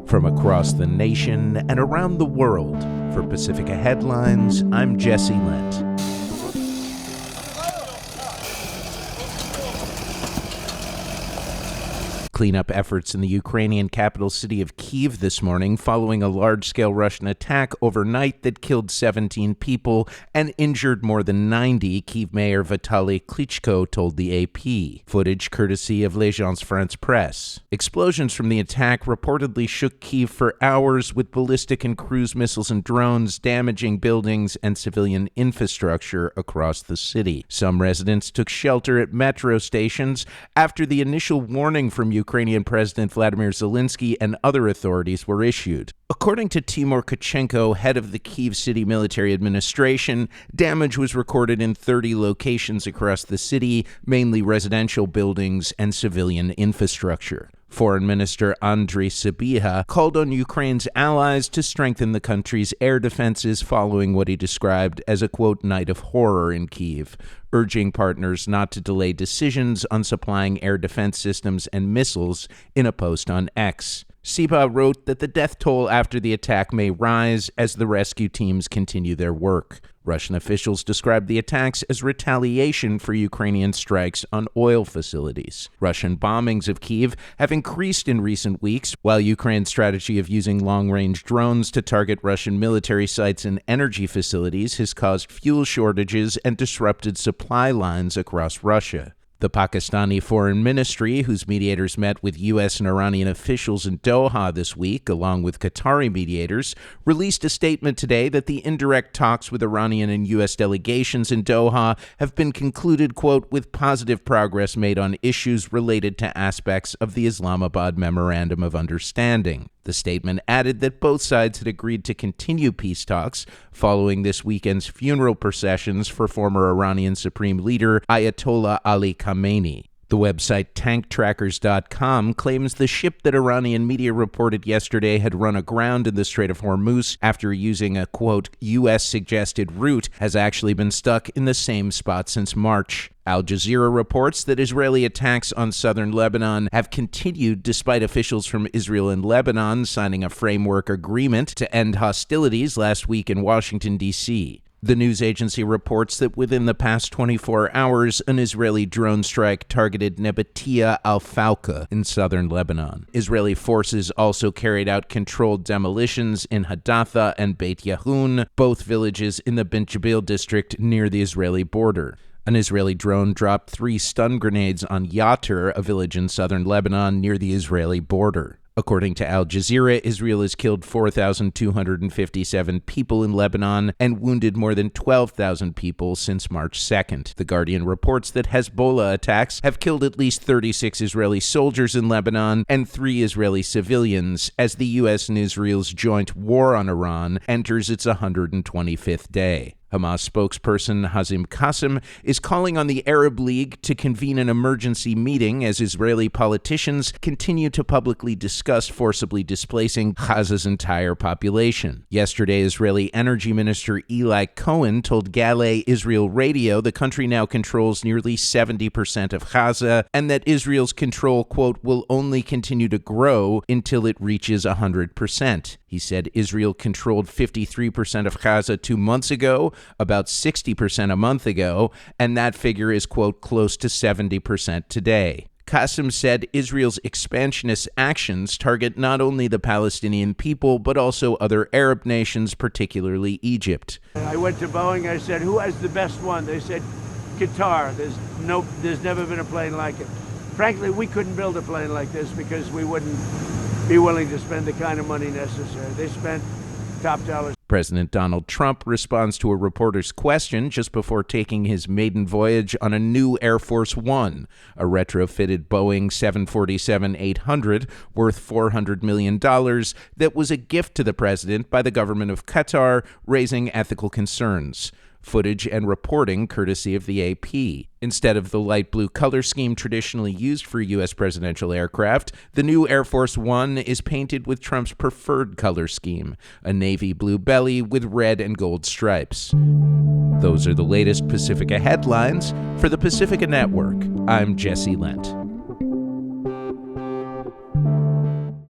From across the nation and around the world, for Pacifica Headlines, I'm Jesse Lent. Cleanup efforts in the Ukrainian capital city of Kyiv this morning following a large-scale Russian attack overnight that killed 17 people and injured more than 90, Kyiv Mayor Vitaly Klitschko told the AP. Footage courtesy of L'Agence France Presse. Explosions from the attack reportedly shook Kyiv for hours, with ballistic and cruise missiles and drones damaging buildings and civilian infrastructure across the city. Some residents took shelter at metro stations after the initial warning from Ukrainian President Vladimir Zelensky and other authorities were issued. According to Timur Kachenko, head of the Kyiv City Military Administration, damage was recorded in 30 locations across the city, mainly residential buildings and civilian infrastructure. Foreign Minister Andriy Sybiha called on Ukraine's allies to strengthen the country's air defenses following what he described as a, quote, night of horror in Kyiv, urging partners not to delay decisions on supplying air defense systems and missiles in a post on X. Sybiha wrote that the death toll after the attack may rise as the rescue teams continue their work. Russian officials described the attacks as retaliation for Ukrainian strikes on oil facilities. Russian bombings of Kyiv have increased in recent weeks, while Ukraine's strategy of using long-range drones to target Russian military sites and energy facilities has caused fuel shortages and disrupted supply lines across Russia. The Pakistani Foreign Ministry, whose mediators met with U.S. and Iranian officials in Doha this week, along with Qatari mediators, released a statement today that the indirect talks with Iranian and U.S. delegations in Doha have been concluded, quote, with positive progress made on issues related to aspects of the Islamabad Memorandum of Understanding. The statement added that both sides had agreed to continue peace talks following this weekend's funeral processions for former Iranian Supreme Leader Ayatollah Ali Khamenei. The website tanktrackers.com claims the ship that Iranian media reported yesterday had run aground in the Strait of Hormuz after using a, quote, U.S.-suggested route has actually been stuck in the same spot since March. Al Jazeera reports that Israeli attacks on southern Lebanon have continued despite officials from Israel and Lebanon signing a framework agreement to end hostilities last week in Washington, D.C. The news agency reports that within the past 24 hours, an Israeli drone strike targeted Nebatia al-Fauqa in southern Lebanon. Israeli forces also carried out controlled demolitions in Hadatha and Beit Yahun, both villages in the Bint Jbeil district near the Israeli border. An Israeli drone dropped 3 stun grenades on Yatir, a village in southern Lebanon near the Israeli border. According to Al Jazeera, Israel has killed 4,257 people in Lebanon and wounded more than 12,000 people since March 2nd. The Guardian reports that Hezbollah attacks have killed at least 36 Israeli soldiers in Lebanon and 3 Israeli civilians as the U.S. and Israel's joint war on Iran enters its 125th day. Hamas spokesperson Hazim Qasem is calling on the Arab League to convene an emergency meeting as Israeli politicians continue to publicly discuss forcibly displacing Gaza's entire population. Yesterday, Israeli Energy Minister Eli Cohen told Galei Israel Radio the country now controls nearly 70% of Gaza and that Israel's control, quote, will only continue to grow until it reaches 100%. He said Israel controlled 53% of Gaza 2 months ago, about 60% a month ago, and that figure is, quote, close to 70% today. Qasem said Israel's expansionist actions target not only the Palestinian people, but also other Arab nations, particularly Egypt. I went to Boeing, I said, who has the best one? They said, Qatar. There's never been a plane like it. Frankly, we couldn't build a plane like this because we wouldn't be willing to spend the kind of money necessary. They spent top dollars. President Donald Trump responds to a reporter's question just before taking his maiden voyage on a new Air Force One, a retrofitted Boeing 747-800 worth $400 million that was a gift to the president by the government of Qatar, raising ethical concerns. Footage and reporting courtesy of the AP. Instead of the light blue color scheme traditionally used for U.S. presidential aircraft, the new Air Force One is painted with Trump's preferred color scheme, a navy blue belly with red and gold stripes. Those are the latest Pacifica headlines. For the Pacifica Network, I'm Jesse Lent.